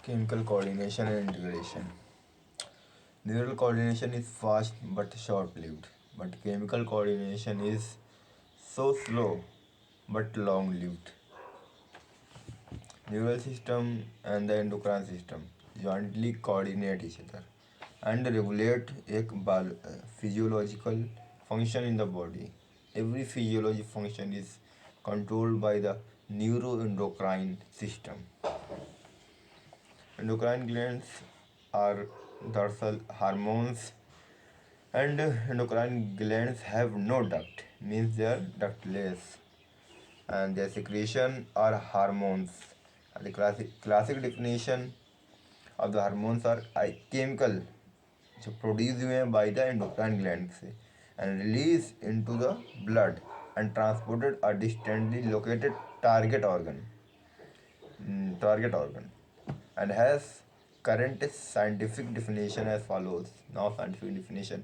Chemical coordination and integration. Neural coordination is fast but short lived, but chemical coordination is so slow but long lived. Neural system and the endocrine system jointly coordinate each other and regulate a physiological function in the body. Every physiological function is controlled by the neuroendocrine system. Endocrine glands are dorsal hormones, and endocrine glands have no duct, means they are ductless, and their secretion are hormones. The classic definition of the hormones are chemical जो produce हुए हैं by the endocrine gland से and release into the blood and transported a distantly located target organ and has current scientific definition as follows. Now scientific definition,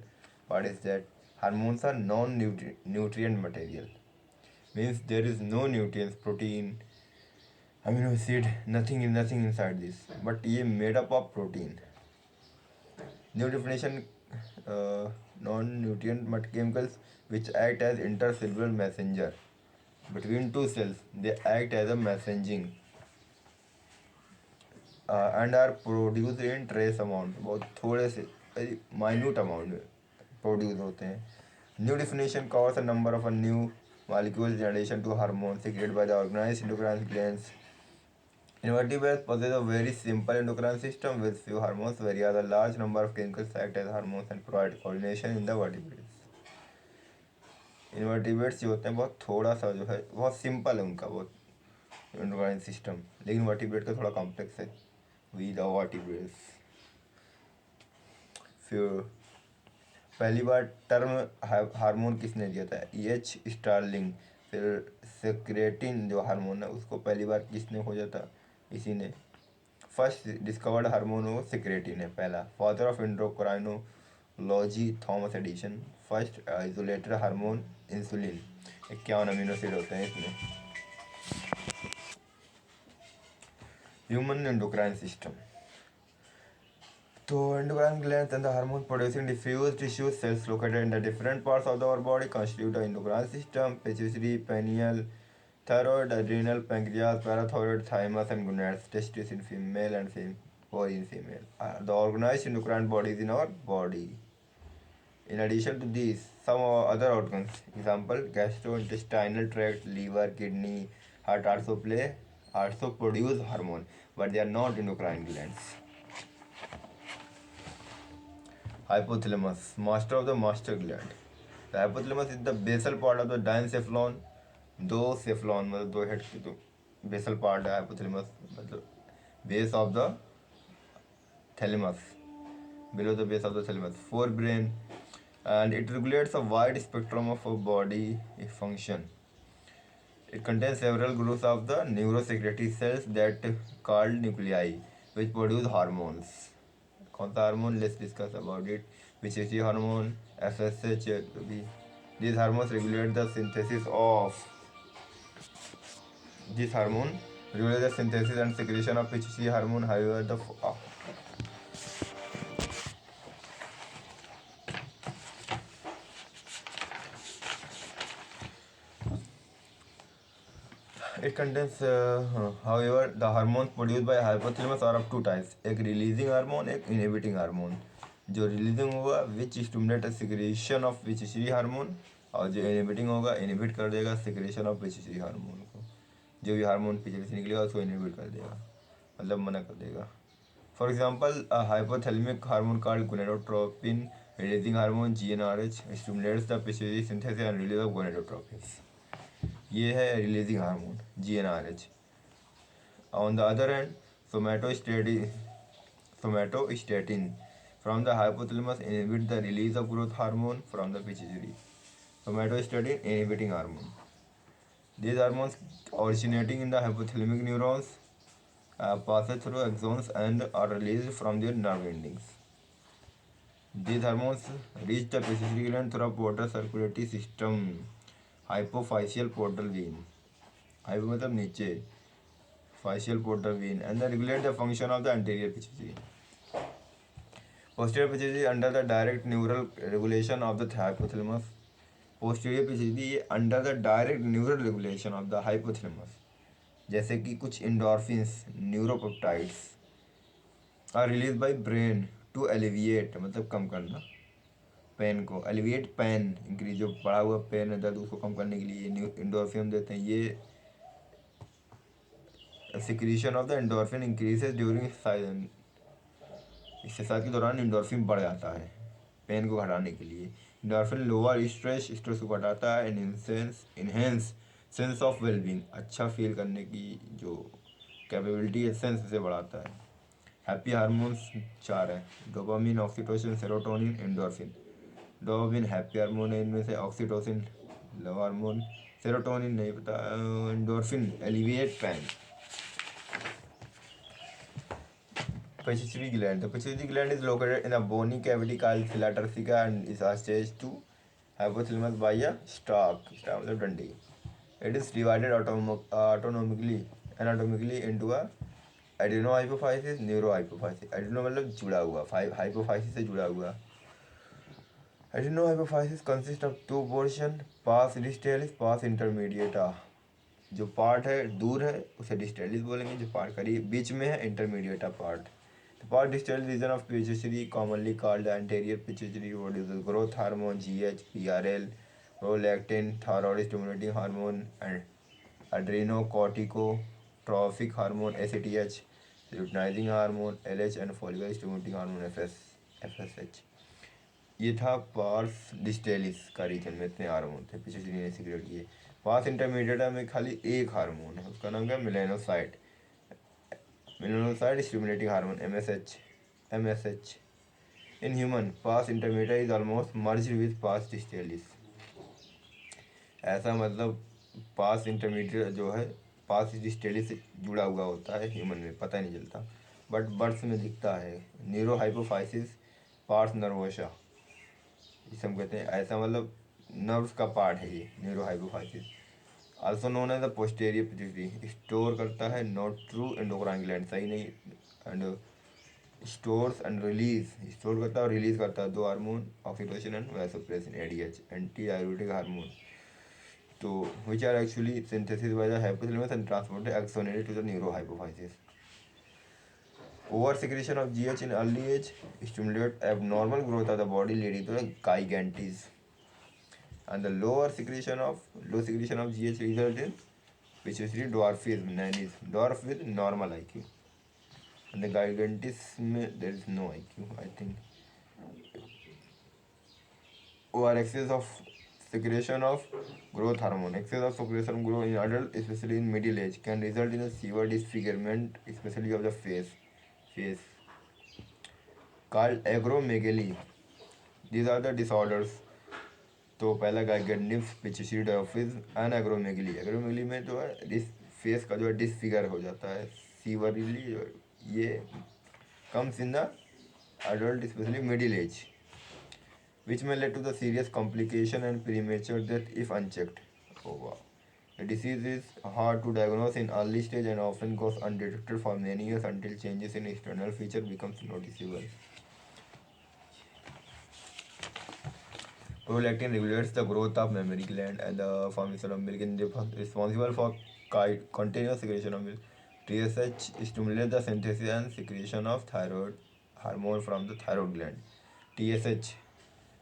what is that? Hormones are non-nutrient material, means there is no nutrients, protein, amino acid, nothing inside this, but ये made up of protein. New definition, non-nutrient but chemicals which act as intercellular messenger between two cells. They act as a messaging and are produced in trace amount, बहुत थोड़े से minute amount में produce होते हैं. New definition covers a number of new molecules in addition to hormones secreted by the organized endocrine glands. Invertebrates possess a very simple endocrine system with few hormones, whereas a large number of chemicals act as hormones and provide coordination in the vertebrates. Invertebrates जो होते हैं बहुत थोड़ा सा जो है बहुत simple है उनका बहुत एंडोक्राइन सिस्टम, लेकिन वर्टिब्रेट का थोड़ा कॉम्प्लेक्स है. We the vertebrates. फिर पहली बार टर्म हार्मोन किसने दिया था? H Starling. फिर सेक्रेटिन जो हार्मोन है उसको पहली बार किसने खोजा था? इसी ने. फर्स्ट डिस्कवर्ड हार्मोन वो सेक्रेटिन है पहला. Father of endocrinology Thomas Addison. First isolated hormone insulin. 51 amino acid होते हैं इसमें. Human endocrine system. तो endocrine glands and the hormone producing diffuse tissue cells located in the different parts of our body constitute the endocrine system. Pituitary, pineal, thyroid, adrenal, pancreas, parathyroid, thymus, and gonads. Testes in female and ovary in female are the organized endocrine bodies in our body. In addition to these, some other organs, example gastrointestinal tract, liver, kidney, heart also produce hormone, but they are not endocrine glands. Hypothalamus, master of the master gland. The hypothalamus is the basal part of the diencephalon. दो सेफ्लॉन मतलब दो head की तो basal part है hypothalamus, मतलब base of the thalamus, below the base of the thalamus. For brain, and it regulates a wide spectrum of body function. It contains several groups of the neurosecretory cells that called nuclei, which produce hormones. कौन सा hormone? Let's discuss about it. Pituitary hormone, FSH. These hormones regulate the synthesis and secretion of pituitary hormone. However, the hormones produced by hypothalamus are of two types. एक releasing hormone, एक inhibiting hormone. जो releasing होगा which stimulate secretion of pituitary hormone, और जो inhibiting होगा inhibit कर देगा secretion of pituitary hormone को. जो भी हार्मोन पिछले से निकलेगा उसको इनहिबिट कर देगा, मतलब मना कर देगा. For example hypothalamic hormone called gonadotropin releasing hormone GnRH stimulates the pituitary synthesis and release of gonadotropins. ये है releasing hormone GnRH. On the other hand, somatostatin from the hypothalamus inhibit the release of growth hormone from the pituitary. Somatostatin inhibiting hormone. These hormones originating in the hypothalamic neurons pass through axons and are released from their nerve endings. These hormones reach the pituitary gland through a portal circulatory system, hypophyseal portal vein. Hypo मतलब नीचे, facial portal vein, and then regulate the function of the anterior pituitary. Posterior pituitary under the direct neural regulation of the hypothalamus. Posterior pituitary under the direct neural regulation of the hypothalamus. जैसे कि कुछ endorphins neuropeptides are release by brain to alleviate, मतलब कम करना pen को, alleviate pen increase, जो बढ़ा हुआ पेन है दर्द उसको कम करने के लिए इंडोर्फिन देते हैं। ये secretion of the endorphin increases during exercise के दौरान इंडोर्फिन बढ़ जाता है पेन को घटाने के लिए। इंडोर्फिन लोअर स्ट्रेस को घटाता है, इनहेंस सेंस ऑफ वेलबींग, अच्छा फील करने की जो कैपेबिलिटी है सेंस से बढ़ाता है। हैप्पी हार्मोन्स 4 है, dopamine, oxytocin, serotonin, endorphin. Dopamine happy hormone है, इनमें से ऑक्सीटोसिन लव हार्मोन, सेरोटोनिन नहीं पता, endorphin alleviate pain. Pituitary gland. The pituitary gland is located in a bony cavity called pila turcica and is attached to hypothalamus by a stalk. Stalk मतलब डंडी. It is divided anatomically into a adenohypophysis, neurohypophysis. Adeno मतलब जुड़ा हुआ, hypophysis से जुड़ा हुआ। Adenohypophysis consists of two portion, pars distalis, pars intermediata. जो part है दूर है उसे डिस्टेलिस बोलेंगे, जो पार्ट करीब बीच में है इंटरमीडिएटा part. The part distal region of pituitary, commonly called the anterior pituitary, produces growth hormone GH, PRL, prolactin, thyroid stimulating hormone, and adrenocorticotropic hormone ACTH, luteinizing hormone LH, and follicle stimulating hormone FSH. ये था parse distalis का reason में इतने hormone थे पिछुइटरी ने secret किए। Parse इंटरमीडिएटा में खाली एक हार्मोन है, उसका नाम क्या, melanocyte stimulating hormone MSH. In human, pars intermedia is almost merged with pars distalis. ऐसा मतलब पास इंटरमीडिएट जो है पास डिस्टेलिस से जुड़ा हुआ होता है, ह्यूमन में पता नहीं चलता बट बर्ड्स में दिखता है। न्यूरोहाइपोफाइसिस पार्स नर्वोसा जिसे हम कहते हैं, ऐसा मतलब नर्व्स का पार्ट है ये neurohypophysis. Also known as the posterior pituitary, store करता है नॉट ट्रू एंडोक्राइन ग्लैंड, सही नहीं, and stores and release, store करता है और रिलीज करता है दो hormone, oxytocin and vasopressin ADH, anti diabetic hormone, तो which are actually synthesis by the hypothalamus and transported axonally to the neurohypophysis. Over secretion of GH in early age stimulate abnormal growth of the body leading to gigantism, and the low secretion of GH result in pituitary dwarfism, nanism, dwarf with normal IQ, and the gigantism there is no IQ, I think. Over excess of secretion of growth hormone, excess of secretion of growth in adult, especially in middle age, can result in a severe disfigurement, especially of the face called acromegaly. These are the disorders. तो पहला गाइगेंटिव pituitary डॉर्फिज्म and एग्रोमेगली। एग्रोमेगली में जो है face का जो है disfigure हो जाता है सीवरली, ये comes in the adult especially middle age, which may lead to the serious complication and premature death if unchecked. Oh wow. The disease is hard to diagnose in early stage and often goes undetected for many years until changes in external feature becomes noticeable. Prolactin regulates the growth of mammary gland and the formation of milk, and responsible for continuous secretion of milk. TSH stimulates the synthesis and secretion of thyroid hormone from the thyroid gland. TSH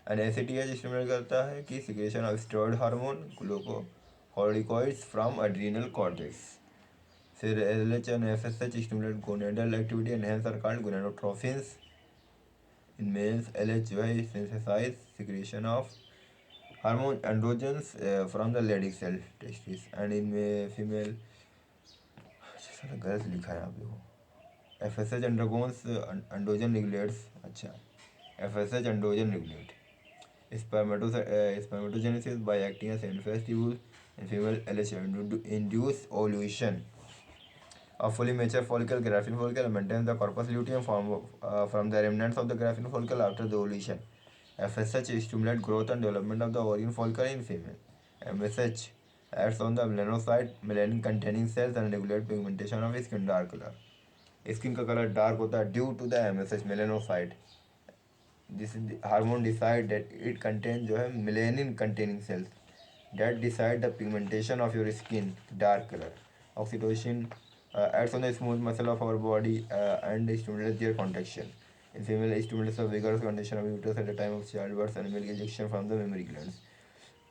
and ACTH stimulate करता है कि secretion of steroid hormone glucocorticoids from adrenal cortex. फिर LH and FSH stimulate gonadal activity and hence are called gonadotrophins. In males, LH जो है synthesize secretion of hormone androgens from the Leydig cell testis, and in female सारा गलत लिखा है यहाँ पे वो। FSH undergoes androgen regulates, अच्छा FSH androgen regulate spermatogenesis by acting as infestible in female LH induce ovulation of fully mature follicle, graphene follicle, and maintains the corpus luteum from the remnants of the graphene follicle after the ovulation. FSH stimulates growth and development of the ovarian follicle in female. MSH acts on the melanocyte melanin containing cells and regulate pigmentation of skin dark color. Skin का colour dark होता है due to the MSH melanocyte. This hormone decide that it contain जो है melanin containing cells that decide the pigmentation of your skin dark color. Oxytocin acts on the smooth muscle of our body and stimulates their contraction. In female, it stimulates the vigorous condition of uterus at the time of childbirth and milk ejection from the mammary glands.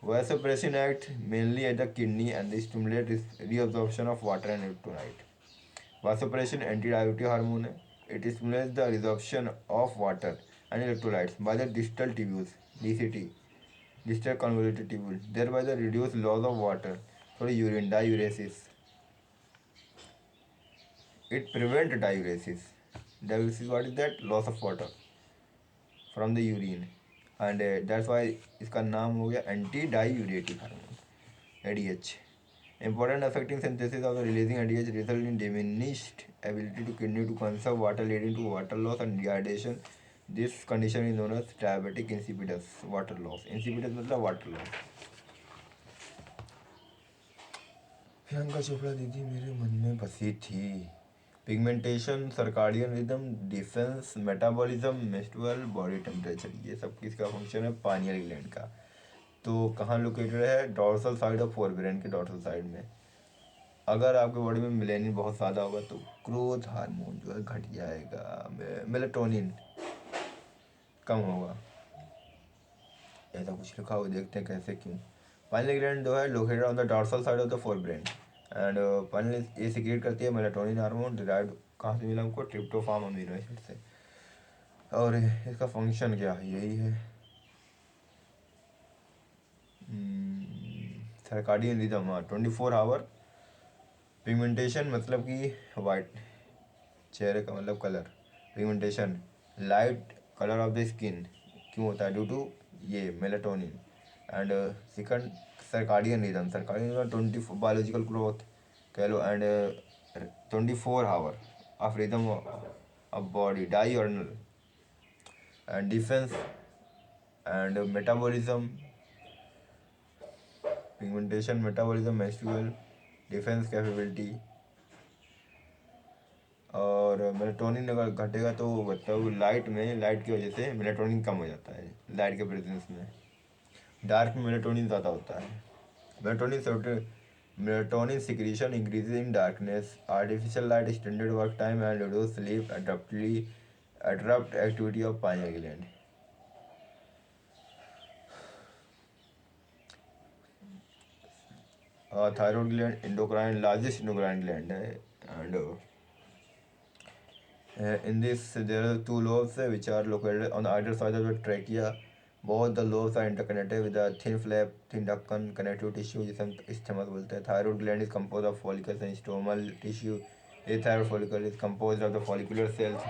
Vasopressin acts mainly at the kidney and they stimulate reabsorption of water and electrolyte. Vasopressin antidiuretic hormone. It stimulates the resorption of water and electrolytes by the distal tubules (DCT), distal convoluted tubule, thereby the reduced loss of water through urine diuresis. It prevents diuresis. Diuresis, what is that? Loss of water from the urine. And that's why इसका नाम हो गया anti diuretic hormone ADH. Important affecting synthesis of the releasing ADH result in diminished ability to kidney to conserve water leading to water loss and dehydration. This condition is known as diabetic insipidus, water loss. Insipidus मतलब water loss. Priyanka Chopra दीदी मेरे मन में बसी थी. Pigmentation, circadian rhythm, defence, metabolism, menstrual, body temperature, ये सब किसका फंक्शन है? पानियल ग्लैंड का. तो कहाँ लोकेटेड है? डॉर्सल साइड ऑफ फोरब्रेन के डॉर्सल साइड में. अगर आपके बॉडी में मेलेनिन बहुत ज़्यादा होगा तो ग्रोथ हार्मोन जो है घट जाएगा, मेलेटोनिन कम होगा. ऐसा कुछ लिखा हो, देखते हैं कैसे क्यों. पाइनियल ग्लैंड जो है located on the dorsal side of the forebrain and pineal ये सिक्रेट करती है मेलेटोनिन हार्मोन डिराइव्ड कहाँ से मिला हमको? ट्रिप्टोफान अमीनो एसिड से. और इसका फंक्शन क्या है? यही है सर्काडियन रिदम. हाँ, 24 आवर पिगमेंटेशन मतलब कि वाइट चेहरे का मतलब colour. Pigmentation light colour of the skin क्यों होता है? ड्यू टू ये melatonin. And second circadian rhythm. Circadian rhythm 24 biological growth कह लो and 24 hour of rhythm of body diurnal and defence and metabolism. Pigmentation, metabolism, menstrual, defence capability. और melatonin अगर घटेगा तो मतलब लाइट की वजह से मेलेटोनिन कम हो जाता है लाइट के प्रेजेंस में. डार्क में मेलेटोनिन ज़्यादा होता है. Melatonin secretion increases in darkness. Artificial light extended work time and reduce sleep adopt activity of pineal gland. Thyroid gland endocrine largest endocrine gland है and in this there are two lobes which are located on either side of the trachea. Both the lobes are interconnected with a thin flap, thin ductal connective tissue जिसे हम isthmus बोलते हैं. Thyroid gland is composed of follicles and stromal tissue. A thyroid follicle is composed of the follicular cells